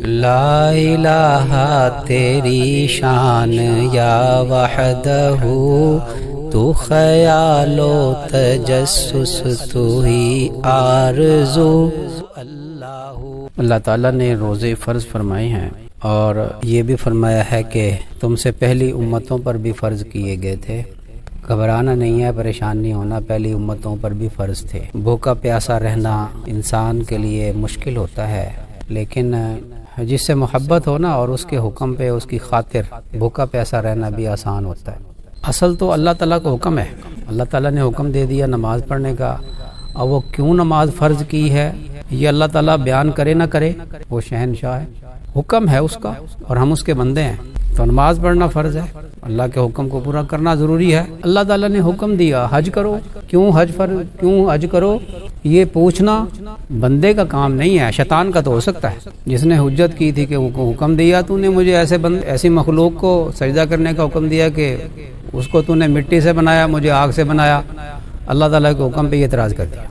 لا الہ تیری شان یا وحدہ، تو خیال و تجسس تو ہی آرزو۔ اللہ تعالیٰ نے روزے فرض فرمائے ہیں، اور یہ بھی فرمایا ہے کہ تم سے پہلی امتوں پر بھی فرض کیے گئے تھے۔ گھبرانا نہیں ہے، پریشان نہیں ہونا، پہلی امتوں پر بھی فرض تھے۔ بھوکا پیاسا رہنا انسان کے لیے مشکل ہوتا ہے، لیکن جس سے محبت ہو نا اور اس کے حکم پہ اس کی خاطر بھوکا پیاسا رہنا بھی آسان ہوتا ہے۔ اصل تو اللہ تعالیٰ کا حکم ہے، اللہ تعالیٰ نے حکم دے دیا نماز پڑھنے کا، اور وہ کیوں نماز فرض کی ہے یہ اللہ تعالیٰ بیان کرے نہ کرے، وہ شہنشاہ ہے، حکم ہے اس کا اور ہم اس کے بندے ہیں، تو نماز پڑھنا فرض ہے، اللہ کے حکم کو پورا کرنا ضروری ہے۔ اللہ تعالیٰ نے حکم دیا حج کرو، کیوں حج کرو، یہ پوچھنا بندے کا کام نہیں ہے، شیطان کا تو ہو سکتا ہے، جس نے حجت کی تھی کہ وہ حکم دیا تو نے مجھے ایسی مخلوق کو سجدہ کرنے کا حکم دیا کہ اس کو تو نے مٹی سے بنایا، مجھے آگ سے بنایا، اللہ تعالیٰ کے حکم پہ یہ اعتراض کر دیا۔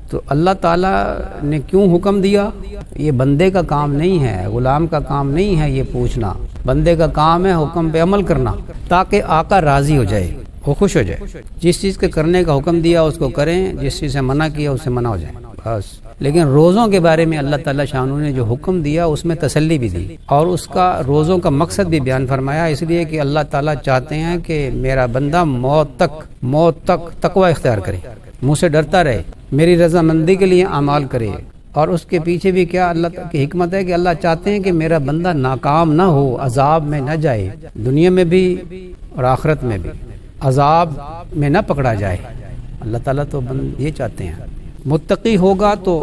تو اللہ تعالیٰ نے کیوں حکم دیا؟ یہ بندے کا کام نہیں ہے، غلام کا کام نہیں ہے یہ پوچھنا، بندے کا کام ہے حکم پہ عمل کرنا، تاکہ آقا راضی ہو جائے، وہ خوش ہو جائے۔ جس چیز کے کرنے کا حکم دیا اس کو کریں، جس چیز سے منع کیا اس سے منع ہو جائیں بس۔ لیکن روزوں کے بارے میں اللہ تعالیٰ شانو نے جو حکم دیا اس میں تسلی بھی دی، اور اس کا روزوں کا مقصد بھی بیان فرمایا، اس لیے کہ اللہ تعالیٰ چاہتے ہیں کہ میرا بندہ موت تک تقوی اختیار کرے، مجھ سے ڈرتا رہے، میری رضامندی کے لیے اعمال کرے۔ اور اس کے پیچھے بھی کیا اللہ کی حکمت ہے کہ اللہ چاہتے ہیں کہ میرا بندہ ناکام نہ ہو، عذاب میں نہ جائے، دنیا میں بھی اور آخرت میں بھی عذاب میں نہ پکڑا جائے۔ اللہ تعالیٰ تو یہ چاہتے ہیں، متقی ہوگا تو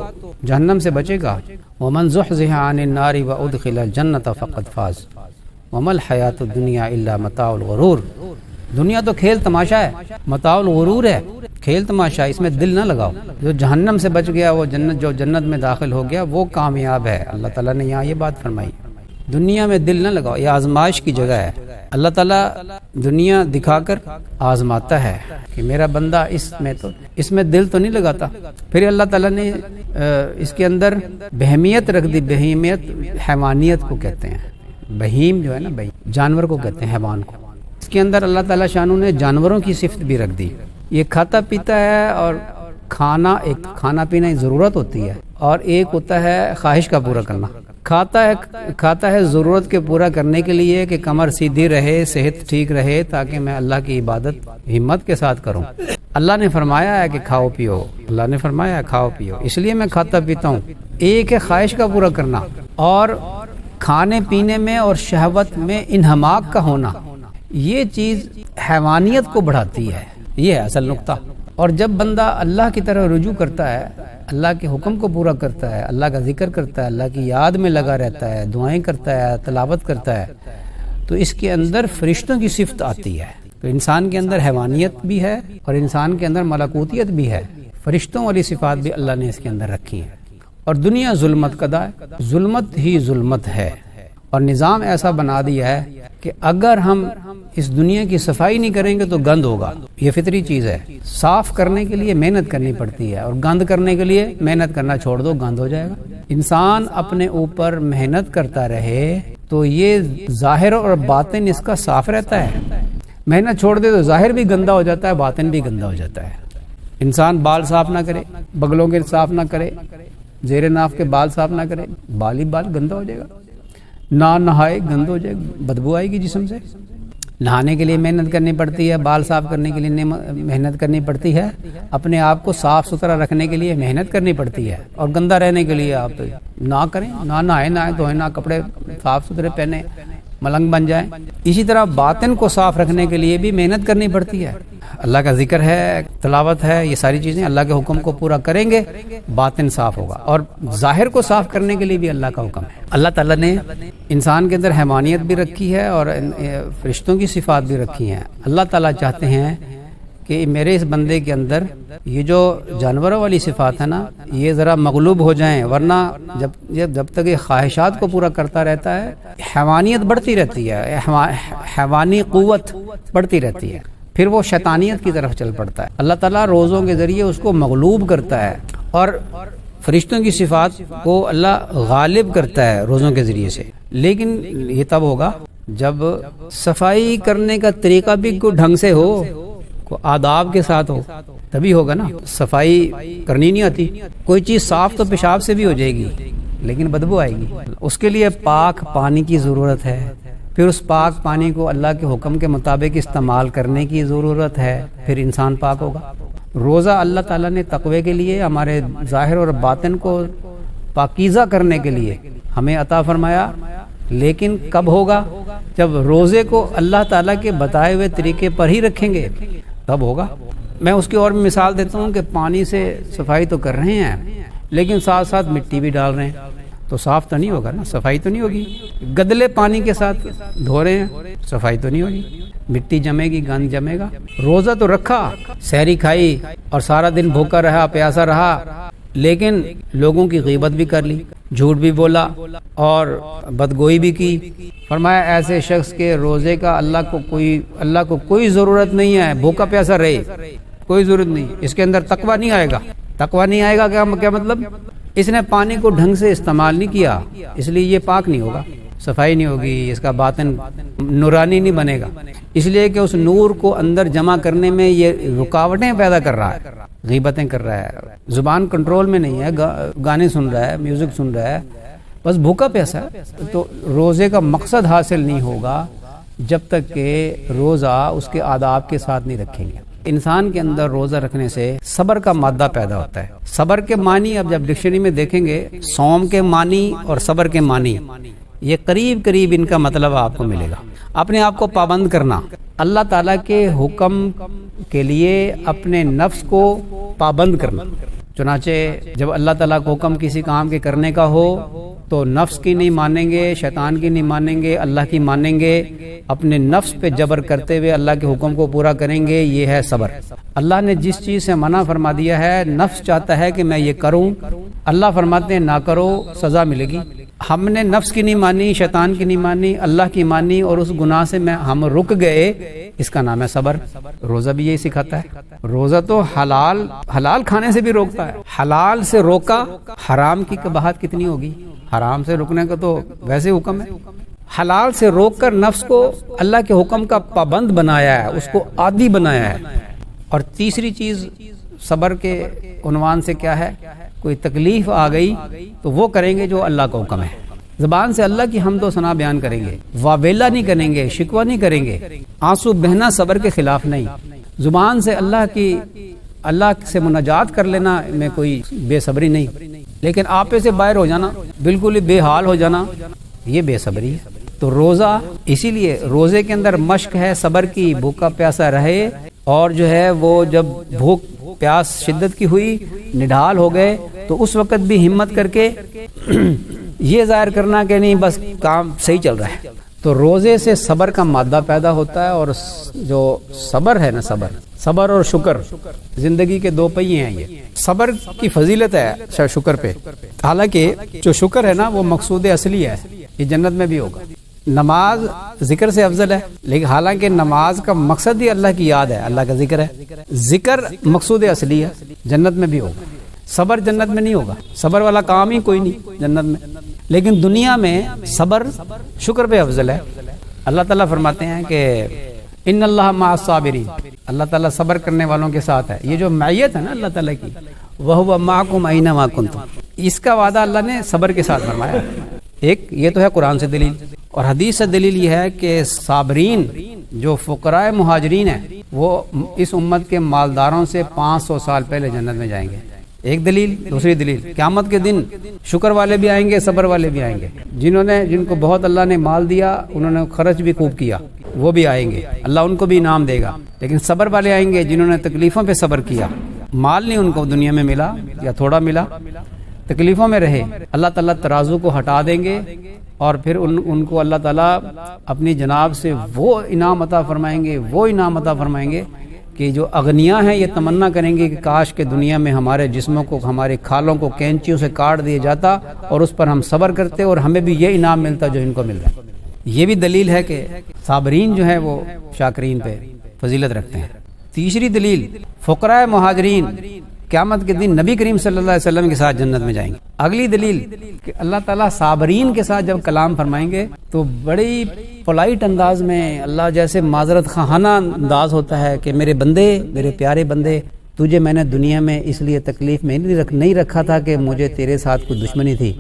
جہنم سے بچے گا۔ وَمَنْ زُحْزِحَ عَنِ النَّارِ وَأُدْخِلَ الْجَنَّةَ فَقَدْ فَازَ وَمَا الْحَيَاةُ الدُّنْيَا إِلَّا مَتَاعُ الْغُرُورِ۔ دنیا تو کھیل تماشا ہے، متاع الغرور ہے، کھیل تماشا، اس میں دل نہ لگاؤ۔ جو جہنم سے بچ گیا وہ جنت میں داخل ہو گیا وہ کامیاب ہے۔ اللہ تعالیٰ نے یہاں یہ بات فرمائی، دنیا میں دل نہ لگاؤ، یہ آزمائش کی جگہ ہے۔ اللہ تعالیٰ دنیا دکھا کر آزماتا ہے کہ میرا بندہ اس میں دل تو نہیں لگاتا۔ پھر اللہ تعالیٰ نے اس کے اندر بہیمیت رکھ دی، بہیمیت حیوانیت کو کہتے ہیں، بہیم جو ہے نا، بہیم جانور کو کہتے ہیں، حیوان کو۔ اس کے اندر اللہ تعالیٰ شانو نے جانوروں کی صفت بھی رکھ دی، یہ کھاتا پیتا ہے، اور کھانا پینا ایک ضرورت ہوتی ہے، اور ایک ہوتا ہے خواہش کا پورا کرنا۔ کھاتا ہے ضرورت کے پورا کرنے کے لیے کہ کمر سیدھی رہے، صحت ٹھیک رہے، تاکہ میں اللہ کی عبادت ہمت کے ساتھ کروں۔ اللہ نے فرمایا ہے کہ کھاؤ پیو، اللہ نے فرمایا ہے کھاؤ پیو، اس لیے میں کھاتا پیتا ہوں۔ ایک ہے خواہش کا پورا کرنا، اور کھانے پینے میں اور شہوت میں انہماک کا ہونا، یہ چیز حیوانیت کو بڑھاتی ہے، یہ ہے اصل نقطہ۔ اور جب بندہ اللہ کی طرف رجوع کرتا ہے، اللہ کے حکم کو پورا کرتا ہے، اللہ کا ذکر کرتا ہے، اللہ کی یاد میں لگا رہتا ہے، دعائیں کرتا ہے، تلاوت کرتا ہے، تو اس کے اندر فرشتوں کی صفت آتی ہے۔ تو انسان کے اندر حیوانیت بھی ہے اور انسان کے اندر ملکوتیت بھی ہے، فرشتوں والی صفات بھی اللہ نے اس کے اندر رکھی ہیں۔ اور دنیا ظلمت کدا ہے، ظلمت ہی ظلمت ہے، اور نظام ایسا بنا دیا ہے کہ اگر ہم اس دنیا کی صفائی نہیں کریں گے تو گند ہوگا، یہ فطری چیز ہے۔ صاف کرنے کے لیے محنت کرنی پڑتی ہے، اور گند کرنے کے لیے محنت کرنا چھوڑ دو، گند ہو جائے گا۔ انسان اپنے اوپر محنت کرتا رہے تو یہ ظاہر اور باطن اس کا صاف رہتا ہے، محنت چھوڑ دے تو ظاہر بھی گندا ہو جاتا ہے، باطن بھی گندا ہو جاتا ہے۔ انسان بال صاف نہ کرے، بغلوں کے صاف نہ کرے، زیر ناف کے بال صاف نہ کرے، بال ہی بال گندا ہو جائے گا، نہ نہائے گند ہو جائے، بدبو آئے گی جسم سے۔ نہانے کے لیے محنت کرنی پڑتی ہے، بال صاف کرنے کے لیے محنت کرنی پڑتی ہے، اپنے آپ کو صاف ستھرا رکھنے کے لیے محنت کرنی پڑتی ہے، اور گندا رہنے کے لیے آپ نہ کریں، نہ نہائے، نہ دھوئیں، نہ کپڑے صاف ستھرے پہنے، ملنگ بن جائیں۔ اسی طرح باطن کو صاف رکھنے کے لیے بھی محنت کرنی پڑتی ہے، اللہ کا ذکر ہے، تلاوت ہے، یہ ساری چیزیں اللہ کے حکم کو پورا کریں گے باطن صاف ہوگا، اور ظاہر کو صاف کرنے کے لیے بھی اللہ کا حکم ہے۔ اللہ تعالیٰ نے انسان کے اندر حیوانیت بھی رکھی ہے اور فرشتوں کی صفات بھی رکھی ہیں۔ اللہ تعالیٰ چاہتے ہیں کہ میرے اس بندے کے اندر یہ جو جانوروں والی صفات ہے نا، یہ ذرا مغلوب ہو جائیں، ورنہ جب تک یہ خواہشات کو پورا کرتا رہتا ہے حیوانیت بڑھتی رہتی ہے، حیوانی قوت بڑھتی رہتی ہے، پھر وہ شیطانیت کی طرف چل پڑتا ہے۔ اللہ تعالیٰ روزوں کے ذریعے اس کو مغلوب کرتا ہے، اور فرشتوں کی صفات کو اللہ غالب کرتا ہے روزوں کے ذریعے سے، لیکن یہ تب ہوگا جب صفائی کرنے کا طریقہ بھی کوئی ڈھنگ سے ہو، کوئی آداب کے ساتھ ہو، تبھی ہوگا نا۔ صفائی کرنی نہیں آتی، کوئی چیز صاف تو پیشاب سے بھی ہو جائے گی لیکن بدبو آئے گی، اس کے لیے پاک پانی کی ضرورت ہے، پھر اس پاک پانی کو اللہ کے حکم کے مطابق استعمال کرنے کی ضرورت ہے، پھر انسان پاک ہوگا۔ روزہ اللہ تعالیٰ نے تقوی کے لیے، ہمارے ظاہر اور باطن کو پاکیزہ کرنے کے لیے ہمیں عطا فرمایا، لیکن کب ہوگا؟ جب روزے کو اللہ تعالیٰ کے بتائے ہوئے طریقے پر ہی رکھیں گے تب ہوگا۔ میں اس کی اور بھی مثال دیتا ہوں کہ پانی سے صفائی تو کر رہے ہیں لیکن ساتھ ساتھ مٹی بھی ڈال رہے ہیں تو صاف تو نہیں ہوگا نا، صفائی تو نہیں ہوگی۔ گدلے پانی کے ساتھ دھو رہے ہیں، صفائی تو نہیں ہوگی، مٹی جمے گی، گند جمے گا۔ روزہ تو رکھا، سحری کھائی اور سارا دن بھوکا رہا، پیاسا رہا، لیکن لوگوں کی غیبت بھی کر لی، جھوٹ بھی بولا اور بدگوئی بھی کی۔ فرمایا ایسے شخص کے روزے کا اللہ کو کوئی ضرورت نہیں ہے، بھوکا پیاسا رہے، کوئی ضرورت نہیں، اس کے اندر تقویٰ نہیں آئے گا۔ تقویٰ نہیں آئے گا کیا مطلب؟ اس نے پانی کو ڈھنگ سے استعمال نہیں کیا، اس لیے یہ پاک نہیں ہوگا، صفائی نہیں ہوگی، اس کا باطن نورانی نہیں بنے گا، اس لیے کہ اس نور کو اندر جمع کرنے میں یہ رکاوٹیں پیدا کر رہا ہے، غیبتیں کر رہا ہے، زبان کنٹرول میں نہیں ہے، گانے سن رہا ہے، میوزک سن رہا ہے، بس بھوکا پیاسا ہے۔ تو روزے کا مقصد حاصل نہیں ہوگا جب تک کہ روزہ اس کے آداب کے ساتھ نہیں رکھیں گے۔ انسان کے اندر روزہ رکھنے سے صبر کا مادہ پیدا ہوتا ہے۔ صبر کے معنی اب جب ڈکشنری میں دیکھیں گے، صوم کے معنی اور صبر کے معنی یہ قریب ان کا مطلب آپ کو ملے گا۔ اپنے آپ کو پابند کرنا، اللہ تعالیٰ کے حکم کے لیے اپنے نفس کو پابند کرنا۔ چنانچہ جب اللہ تعالیٰ کو حکم کسی کام کے کرنے کا ہو تو نفس کی نہیں مانیں گے، شیطان کی نہیں مانیں گے، اللہ کی مانیں گے، اپنے نفس پہ جبر کرتے ہوئے اللہ کے حکم کو پورا کریں گے، یہ ہے صبر۔ اللہ نے جس چیز سے منع فرما دیا ہے، نفس چاہتا ہے کہ میں یہ کروں، اللہ فرماتے ہیں نہ کرو، سزا ملے گی۔ ہم نے نفس کی نہیں مانی، شیطان کی نہیں مانی، اللہ کی مانی اور اس گناہ سے ہم رک گئے، اس کا نام ہے صبر۔ روزہ بھی یہی سکھاتا ہے۔ روزہ تو حلال کھانے سے بھی روکتا ہے، حلال سے روکا، حرام کی قباحت کتنی ہوگی؟ حرام سے رکنے کا تو ویسے حکم ہے، حلال سے روک کر نفس کو اللہ کے حکم کا پابند بنایا ہے، اس کو عادی بنایا ہے۔ اور تیسری چیز صبر کے عنوان سے کیا ہے؟ کوئی تکلیف آ گئی تو وہ کریں گے جو اللہ کا حکم ہے، زبان سے اللہ کی حمد و ثنا بیان کریں گے، واویلا نہیں کریں گے، شکوہ نہیں کریں گے، آنسو بہنا صبر کے خلاف نہیں، زبان سے اللہ سے مناجات کر لینا میں کوئی بے صبری نہیں، لیکن آپے سے باہر ہو جانا، بالکل ہی بے حال ہو جانا، یہ بے صبری ہے۔ تو روزہ اسی لیے روزے کے اندر مشق ہے صبر کی، بھوکا پیاسا رہے، اور جو ہے وہ جب بھوک پیاس شدت کی ہوئی، نڈھال ہو گئے، تو اس وقت بھی ہمت کر کے یہ ظاہر کرنا کہ نہیں بس کام صحیح چل رہا ہے۔ تو روزے سے صبر کا مادہ پیدا ہوتا ہے، اور جو صبر ہے نا، صبر اور شکر زندگی کے دو پہیے ہیں۔ یہ صبر کی فضیلت ہے شکر پہ، حالانکہ جو شکر ہے نا وہ مقصود اصلی ہے، یہ جنت میں بھی ہوگا۔ نماز ذکر سے افضل ہے، لیکن حالانکہ نماز کا مقصد ہی اللہ کی یاد ہے، اللہ کا ذکر ہے، ذکر مقصود اصلی ہے، جنت میں بھی ہوگا۔ صبر جنت میں نہیں ہوگا، صبر والا کام ہی کوئی نہیں جنت میں، لیکن دنیا میں صبر شکر پہ افضل ہے۔ اللہ تعالیٰ فرماتے ہیں کہ ان اللہ مع الصابرین، اللہ تعالیٰ صبر کرنے والوں کے ساتھ ہے۔ یہ جو معیت ہے نا اللہ تعالیٰ کی، وَهُوَ مَعَكُمْ أَيْنَمَا كُنْتُمْ، اس کا وعدہ اللہ نے صبر کے ساتھ فرمایا۔ ایک یہ تو ہے قرآن سے دلیل، اور حدیث سے دلیل یہ ہے کہ صابرین جو فقراء مہاجرین ہیں وہ اس امت کے مالداروں سے 500 سال پہلے جنت میں جائیں گے۔ ایک دلیل۔ دوسری دلیل، قیامت کے دن شکر والے بھی آئیں گے، صبر والے بھی آئیں گے، جن کو بہت اللہ نے مال دیا، انہوں نے خرچ بھی خوب کیا، وہ بھی آئیں گے، اللہ ان کو بھی انعام دے گا۔ لیکن صبر والے آئیں گے جنہوں نے تکلیفوں پہ صبر کیا، مال نہیں ان کو دنیا میں ملا یا تھوڑا ملا، تکلیفوں میں رہے، اللہ تعالیٰ ترازو کو ہٹا دیں گے، اور پھر ان کو اللہ تعالیٰ اپنی جناب سے وہ انعام عطا فرمائیں گے کہ جو اغنیا ہیں یہ تمنا کریں گے کہ کاش کہ دنیا میں ہمارے جسموں کو، ہمارے کھالوں کو کینچیوں سے کاٹ دیا جاتا اور اس پر ہم صبر کرتے اور ہمیں بھی یہ انعام ملتا جو ان کو مل رہا ہے۔ یہ بھی دلیل ہے کہ صابرین جو ہے وہ شاکرین پہ فضیلت رکھتے ہیں۔ تیسری دلیل، فقراء مہاجرین قیامت کے دن نبی کریم صلی اللہ علیہ وسلم کے ساتھ جنت میں جائیں گے۔ اگلی دلیل کہ اللہ تعالیٰ صابرین کے ساتھ جب کلام فرمائیں گے تو بڑی پولائٹ انداز میں، اللہ جیسے معذرت خواہانہ انداز ہوتا ہے کہ میرے بندے، میرے پیارے بندے، تجھے میں نے دنیا میں اس لیے تکلیف میں نہیں رکھا تھا کہ مجھے تیرے ساتھ کوئی دشمنی تھی،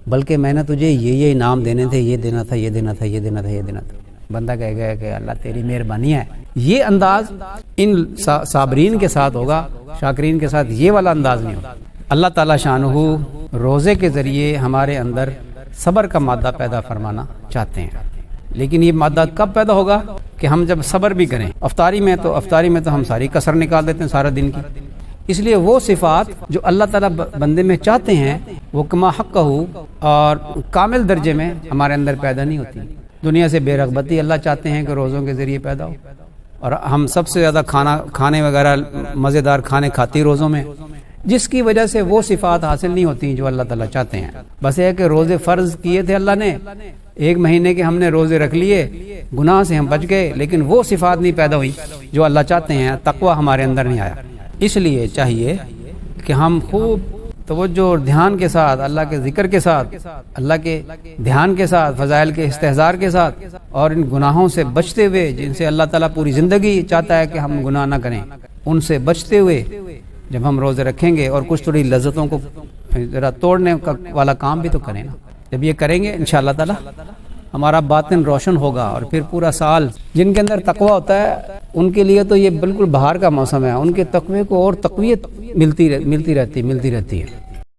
بلکہ میں نے تجھے یہ انعام دینے تھے، یہ دینا تھا، یہ دینا تھا، یہ دینا تھا، یہ دینا تھا۔ بندہ کہے گا کہ اللہ تیری مہربانی ہے۔ یہ انداز ان صابرین کے ساتھ ہوگا، شاکرین کے ساتھ یہ والا انداز نہیں ہوگا۔ اللہ تعالیٰ شانہ روزے کے ذریعے ہمارے اندر صبر کا مادہ پیدا فرمانا چاہتے ہیں، لیکن یہ مادہ کب پیدا ہوگا کہ ہم جب صبر بھی کریں۔ افطاری میں تو ہم ساری کسر نکال دیتے ہیں سارا دن کی۔ اس لیے وہ صفات جو اللہ تعالیٰ بندے میں چاہتے ہیں وہ کما حق اور کامل درجے میں ہمارے اندر پیدا نہیں ہوتی۔ دنیا سے بے رغبتی اللہ چاہتے ہیں کہ روزوں کے ذریعے پیدا ہو، اور ہم سب سے زیادہ کھانے وغیرہ مزیدار کھانے کھاتی روزوں میں، جس کی وجہ سے وہ صفات حاصل نہیں ہوتی جو اللہ تعالیٰ چاہتے ہیں۔ بس یہ ہے کہ روزے فرض کیے تھے اللہ نے، 1 مہینے کے ہم نے روزے رکھ لیے، گناہ سے ہم بچ گئے، لیکن وہ صفات نہیں پیدا ہوئی جو اللہ چاہتے ہیں، تقویٰ ہمارے اندر نہیں آیا۔ اس لیے چاہیے کہ ہم خوب توجہ اور دھیان کے ساتھ، اللہ کے ذکر کے ساتھ، اللہ کے دھیان کے ساتھ، فضائل کے استحضار کے ساتھ، اور ان گناہوں سے بچتے ہوئے جن سے اللہ تعالیٰ پوری زندگی چاہتا ہے کہ ہم گناہ نہ کریں، ان سے بچتے ہوئے جب ہم روزے رکھیں گے اور کچھ تھوڑی لذتوں کو ذرا توڑنے والا کام بھی تو کریں نا۔ جب یہ کریں گے انشاءاللہ تعالیٰ ہمارا باطن روشن ہوگا، اور پھر پورا سال جن کے اندر تقویٰ ہوتا ہے ان کے لیے تو یہ بالکل بہار کا موسم ہے، ان کے تقوی کو اور تقویت ملتی رہتی ہے۔